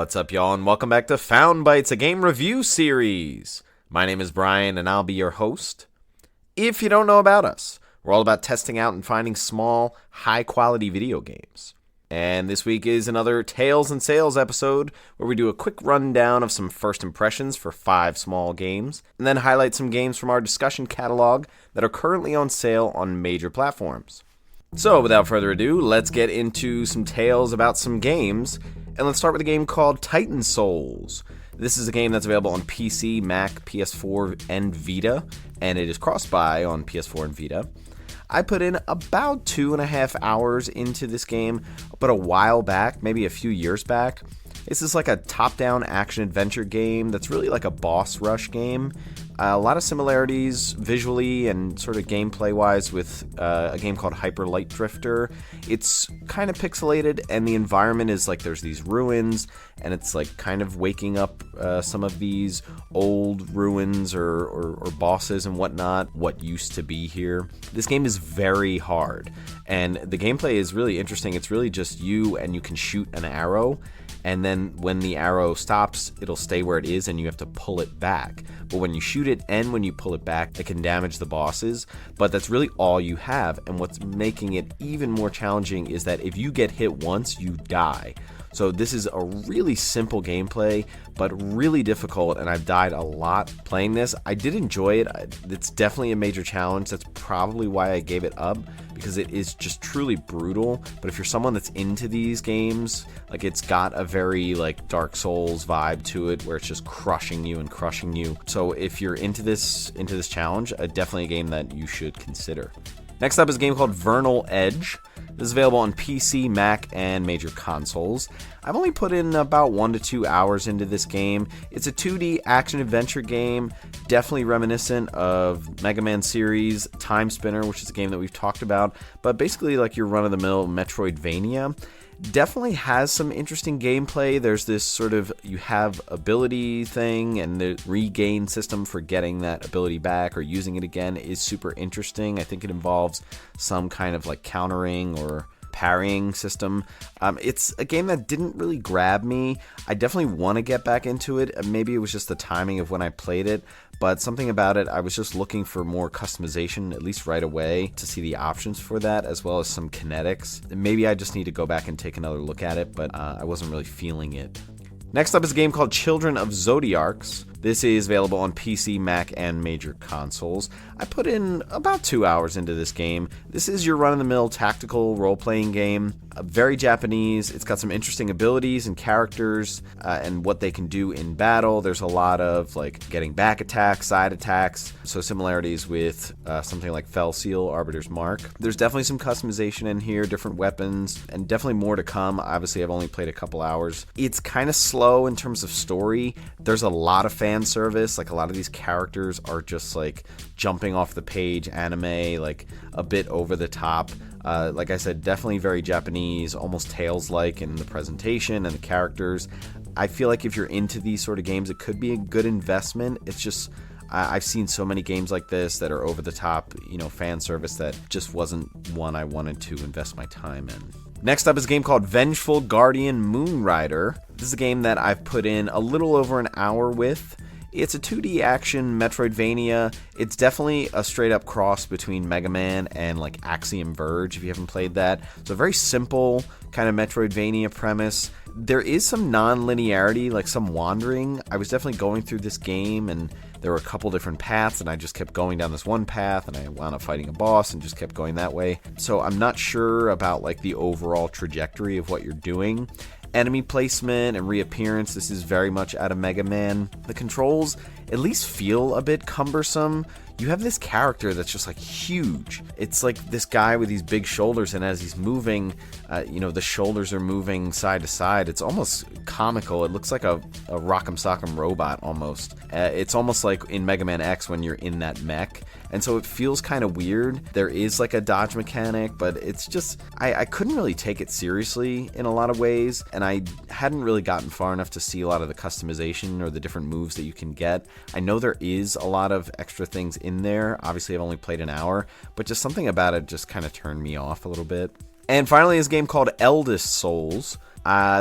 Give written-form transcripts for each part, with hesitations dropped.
What's up, y'all, and welcome back to Found Bytes, a game review series. My name is Brian, and I'll be your host. If you don't know about us, we're all about testing out and finding small, high-quality video games. And this week is another Tales and Sales episode, where we do a quick rundown of some first impressions for 5 small games, and then highlight some games from our discussion catalog that are currently on sale on major platforms. So, without further ado, let's get into some tales about some games. And let's start with a game called Untitled Souls. This is a game that's available on PC, Mac, PS4, and Vita, and it is cross-buy on PS4 and Vita. I put in about 2.5 hours into this game, but a while back, maybe a few years back. This is like a top-down action-adventure game that's really like a boss rush game. A lot of similarities visually and sort of gameplay-wise with a game called Hyper Light Drifter. It's kind of pixelated, and the environment is like there's these ruins, and it's like kind of waking up some of these old ruins or bosses and whatnot, what used to be here. This game is very hard, and the gameplay is really interesting. It's really just you, and you can shoot an arrow, and then when the arrow stops, it'll stay where it is, and you have to pull it back. But when you shoot it and when you pull it back, it can damage the bosses, but that's really all you have. And what's making it even more challenging is that if you get hit once, you die. So this is a really simple gameplay, but really difficult, and I've died a lot playing this. I did enjoy it. It's definitely a major challenge. That's probably why I gave it up, because it is just truly brutal. But if you're someone that's into these games, like it's got a very like Dark Souls vibe to it, where it's just crushing you and crushing you. So if you're into this challenge, definitely a game that you should consider. Next up is a game called Vernal Edge. This is available on PC, Mac, and major consoles. I've only put in about 1 to 2 hours into this game. It's a 2D action-adventure game, definitely reminiscent of Mega Man series, Time Spinner, which is a game that we've talked about, but basically like your run-of-the-mill Metroidvania. Definitely has some interesting gameplay. There's this sort of, you have ability thing, and the regain system for getting that ability back or using it again is super interesting. I think it involves some kind of like countering or parrying system. It's a game that didn't really grab me. I definitely want to get back into it. Maybe it was just the timing of when I played it, but something about it, I was just looking for more customization, at least right away, to see the options for that, as well as some kinetics. Maybe I just need to go back and take another look at it, but I wasn't really feeling it. Next up is a game called Children of Zodiarcs. This is available on PC, Mac, and major consoles. I put in about 2 hours into this game. This is your run-of-the-mill tactical role-playing game. Very Japanese. It's got some interesting abilities and characters and what they can do in battle. There's a lot of like getting back attacks, side attacks, so similarities with something like Fell Seal, Arbiter's Mark. There's definitely some customization in here, different weapons, and definitely more to come. Obviously, I've only played a couple hours. It's kind of slow in terms of story. There's a lot of fan service. Like a lot of these characters are just like jumping off the page anime, like a bit over the top. Like I said, definitely very Japanese, almost Tales-like in the presentation and the characters. I feel like if you're into these sort of games, it could be a good investment. It's just, I've seen so many games like this that are over the top, fan service, that just wasn't one I wanted to invest my time in. Next up is a game called Vengeful Guardian Moonrider. This is a game that I've put in a little over an hour with. It's a 2D action Metroidvania. It's definitely a straight-up cross between Mega Man and like Axiom Verge, if you haven't played that. It's a very simple kind of Metroidvania premise. There is some non-linearity, like some wandering. I was definitely going through this game, and there were a couple different paths, and I just kept going down this one path, and I wound up fighting a boss and just kept going that way. So I'm not sure about like the overall trajectory of what you're doing. Enemy placement and reappearance, this is very much out of Mega Man. The controls at least feel a bit cumbersome. You have this character that's just like huge. It's like this guy with these big shoulders, and as he's moving, the shoulders are moving side to side. It's almost comical. It looks like a Rock'em Sock'em robot almost. It's almost like in Mega Man X when you're in that mech. And so it feels kind of weird. There is like a dodge mechanic, but it's just, I couldn't really take it seriously in a lot of ways, and I hadn't really gotten far enough to see a lot of the customization or the different moves that you can get. I know there is a lot of extra things in there. Obviously, I've only played an hour, but just something about it just kind of turned me off a little bit. And finally, is a game called Eldest Souls.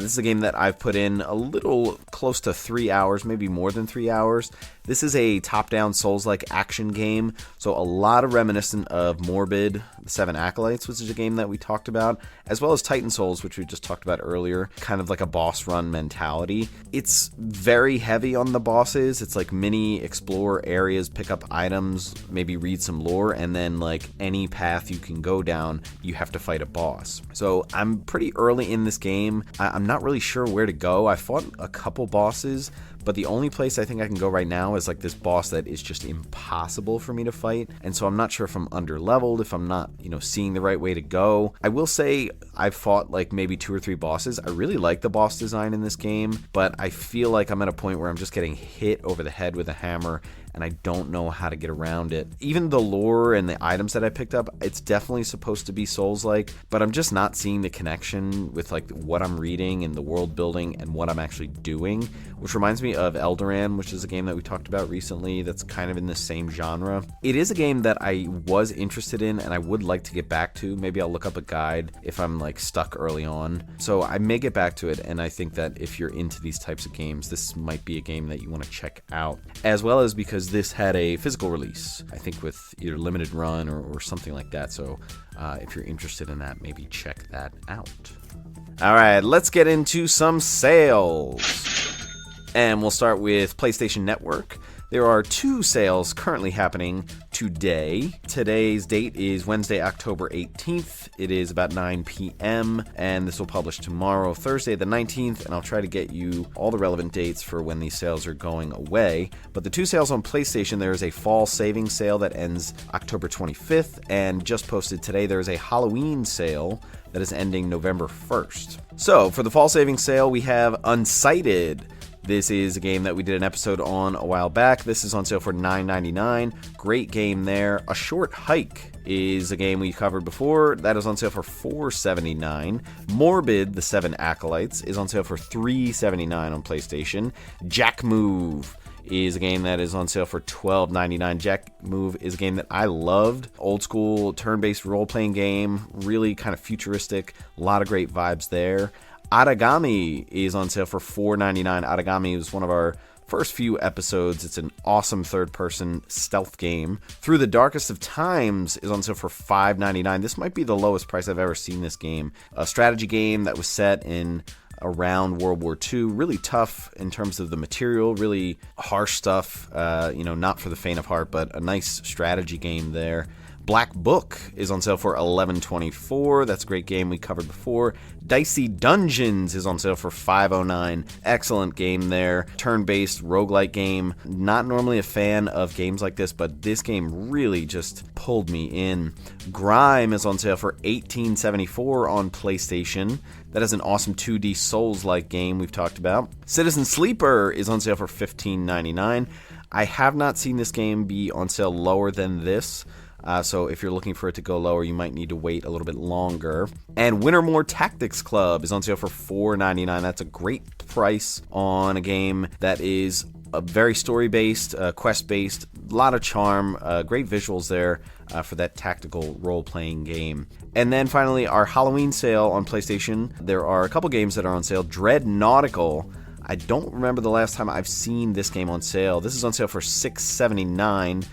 This is a game that I've put in a little close to 3 hours, maybe more than 3 hours. This is a top-down Souls-like action game, so a lot of reminiscent of Morbid, The Seven Acolytes, which is a game that we talked about, as well as Titan Souls, which we just talked about earlier, kind of like a boss run mentality. It's very heavy on the bosses. It's like mini explore areas, pick up items, maybe read some lore, and then like any path you can go down, you have to fight a boss. So I'm pretty early in this game. I'm not really sure where to go. I fought a couple bosses, but the only place I think I can go right now is like this boss that is just impossible for me to fight. And so I'm not sure if I'm under-leveled, if I'm not, seeing the right way to go. I will say I've fought like maybe 2 or 3 bosses. I really like the boss design in this game, but I feel like I'm at a point where I'm just getting hit over the head with a hammer and I don't know how to get around it. Even the lore and the items that I picked up, it's definitely supposed to be Souls-like, but I'm just not seeing the connection with like what I'm reading and the world building and what I'm actually doing, which reminds me of Eldoran, which is a game that we talked about recently that's kind of in the same genre. It is a game that I was interested in and I would like to get back to. Maybe I'll look up a guide if I'm like stuck early on. So I may get back to it, and I think that if you're into these types of games, this might be a game that you want to check out, as well as because this had a physical release, I think with either limited run or something like that. So if you're interested in that, maybe check that out. All right, let's get into some sales. And we'll start with PlayStation Network. There are 2 sales currently happening today. Today's date is Wednesday, October 18th. It is about 9 p.m. and this will publish tomorrow, Thursday the 19th, and I'll try to get you all the relevant dates for when these sales are going away. But the 2 sales on PlayStation, there is a fall savings sale that ends October 25th, and just posted today there is a Halloween sale that is ending November 1st. So for the fall savings sale, we have Untitled. This is a game that we did an episode on a while back. This is on sale for $9.99. Great game there. A Short Hike is a game we covered before. That is on sale for $4.79. Morbid, The Seven Acolytes, is on sale for $3.79 on PlayStation. Jack Move is a game that is on sale for $12.99. Jack Move is a game that I loved. Old school turn-based role-playing game. Really kind of futuristic. A lot of great vibes there. Atagami is on sale for $4.99. Atagami was one of our first few episodes. It's an awesome third-person stealth game. Through the Darkest of Times is on sale for $5.99. This might be the lowest price I've ever seen this game. A strategy game that was set in around World War II. Really tough in terms of the material. Really harsh stuff. Not for the faint of heart, but a nice strategy game there. Black Book is on sale for $11.24. That's a great game we covered before. Dicey Dungeons is on sale for $5.09. Excellent game there. Turn-based roguelike game. Not normally a fan of games like this, but this game really just pulled me in. Grime is on sale for $18.74 on PlayStation. That is an awesome 2D Souls-like game we've talked about. Citizen Sleeper is on sale for $15.99. I have not seen this game be on sale lower than this. So if you're looking for it to go lower, you might need to wait a little bit longer. And Wintermore Tactics Club is on sale for $4.99. That's a great price on a game that is a very story-based, quest-based, a lot of charm, great visuals there for that tactical role-playing game. And then finally, our Halloween sale on PlayStation. There are a couple games that are on sale. Dread Nautical. I don't remember the last time I've seen this game on sale. This is on sale for $6.79.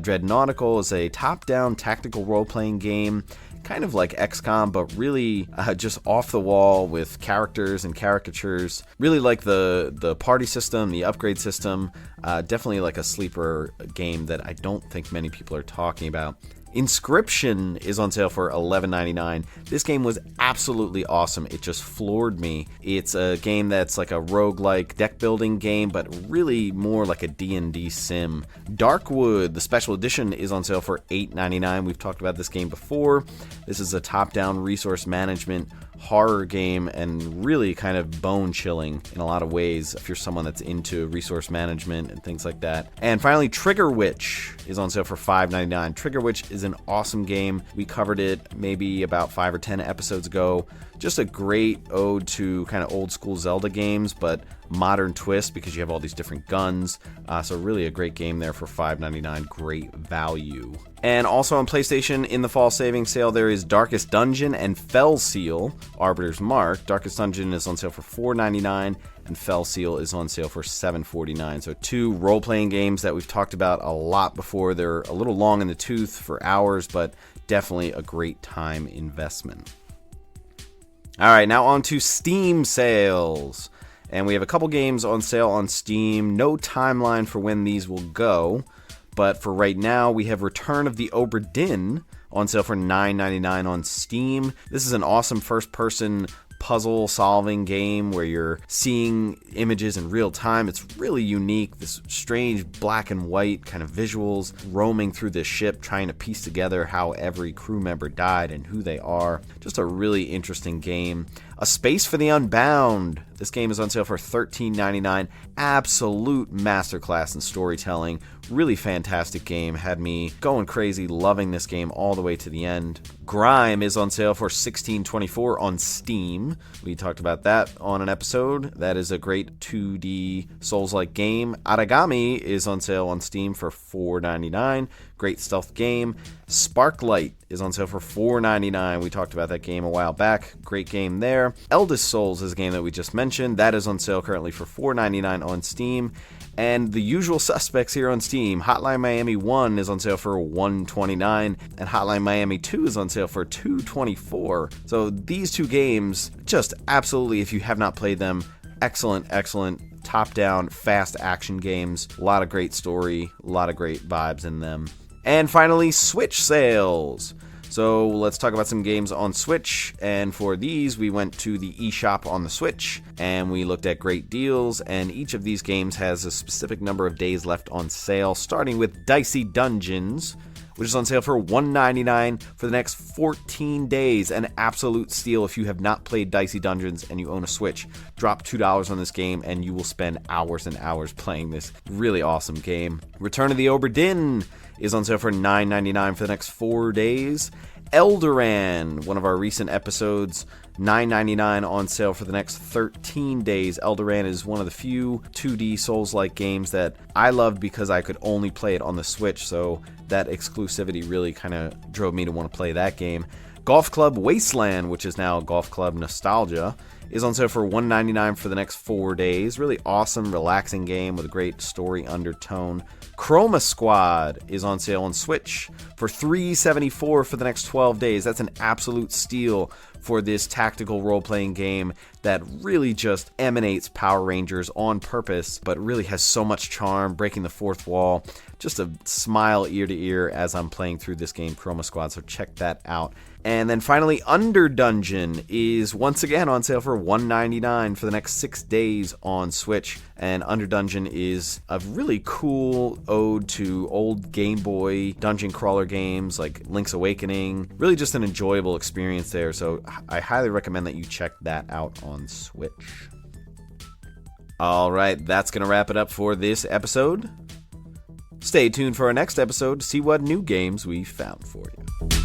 Dread Nautical is a top-down tactical role-playing game, kind of like XCOM, but really just off the wall with characters and caricatures. Really like the party system, the upgrade system. Definitely like a sleeper game that I don't think many people are talking about. Inscription is on sale for $11.99. This game was absolutely awesome. It just floored me. It's a game that's like a roguelike deck building game, but really more like a D&D sim. Darkwood, the special edition, is on sale for $8.99. We've talked about this game before. This is a top-down resource management horror game and really kind of bone-chilling in a lot of ways if you're someone that's into resource management and things like that. And finally, Trigger Witch is on sale for $5.99. Trigger Witch is an awesome game. We covered it maybe about 5 or 10 episodes ago. Just a great ode to kind of old school Zelda games, but modern twist because you have all these different guns. So really a great game there for $5.99. Great value. And also on PlayStation in the fall savings sale, there is Darkest Dungeon and Fell Seal, Arbiter's Mark. Darkest Dungeon is on sale for $4.99 and Fell Seal is on sale for $7.49. So two role-playing games that we've talked about a lot before. They're a little long in the tooth for hours, but definitely a great time investment. All right, now on to Steam sales. And we have a couple games on sale on Steam. No timeline for when these will go. But for right now, we have Return of the Obra Dinn on sale for $9.99 on Steam. This is an awesome first-person puzzle-solving game where you're seeing images in real time. It's really unique, this strange black and white kind of visuals roaming through this ship, trying to piece together how every crew member died and who they are. Just a really interesting game. A Space for the Unbound. This game is on sale for $13.99. Absolute masterclass in storytelling. Really fantastic game. Had me going crazy, loving this game all the way to the end. Grime is on sale for $16.24 on Steam. We talked about that on an episode. That is a great 2D Souls-like game. Aragami is on sale on Steam for $4.99. Great stealth game. Sparklight is on sale for $4.99. We talked about that game a while back. Great game there. Eldest Souls is a game that we just mentioned. That is on sale currently for $4.99 on Steam. And the usual suspects here on Steam. Hotline Miami 1 is on sale for $129, and Hotline Miami 2 is on sale for $224. So these two games, just absolutely, if you have not played them, excellent top-down, fast action games. A lot of great story, a lot of great vibes in them. And finally, Switch sales. So let's talk about some games on Switch, and for these we went to the eShop on the Switch and we looked at great deals, and each of these games has a specific number of days left on sale, starting with Dicey Dungeons, which is on sale for $1.99 for the next 14 days. An absolute steal if you have not played Dicey Dungeons and you own a Switch. Drop $2 on this game and you will spend hours and hours playing this really awesome game. Return of the Obra Dinn is on sale for $9.99 for the next 4 days. Eldoran, one of our recent episodes, $9.99 on sale for the next 13 days. Eldoran is one of the few 2D Souls-like games that I loved because I could only play it on the Switch, so that exclusivity really kind of drove me to want to play that game. Golf Club Wasteland, which is now Golf Club Nostalgia, is on sale for $1.99 for the next 4 days. Really awesome, relaxing game with a great story undertone. Chroma Squad is on sale on Switch for $3.74 for the next 12 days. That's an absolute steal for this tactical role-playing game that really just emanates Power Rangers on purpose, but really has so much charm, breaking the fourth wall. Just a smile ear to ear as I'm playing through this game, Chroma Squad, so check that out. And then finally, Under Dungeon is once again on sale for $1.99 for the next 6 days on Switch. And Under Dungeon is a really cool ode to old Game Boy dungeon crawler games like Link's Awakening. Really just an enjoyable experience there, so I highly recommend that you check that out on Switch. Alright, that's going to wrap it up for this episode. Stay tuned for our next episode to see what new games we found for you.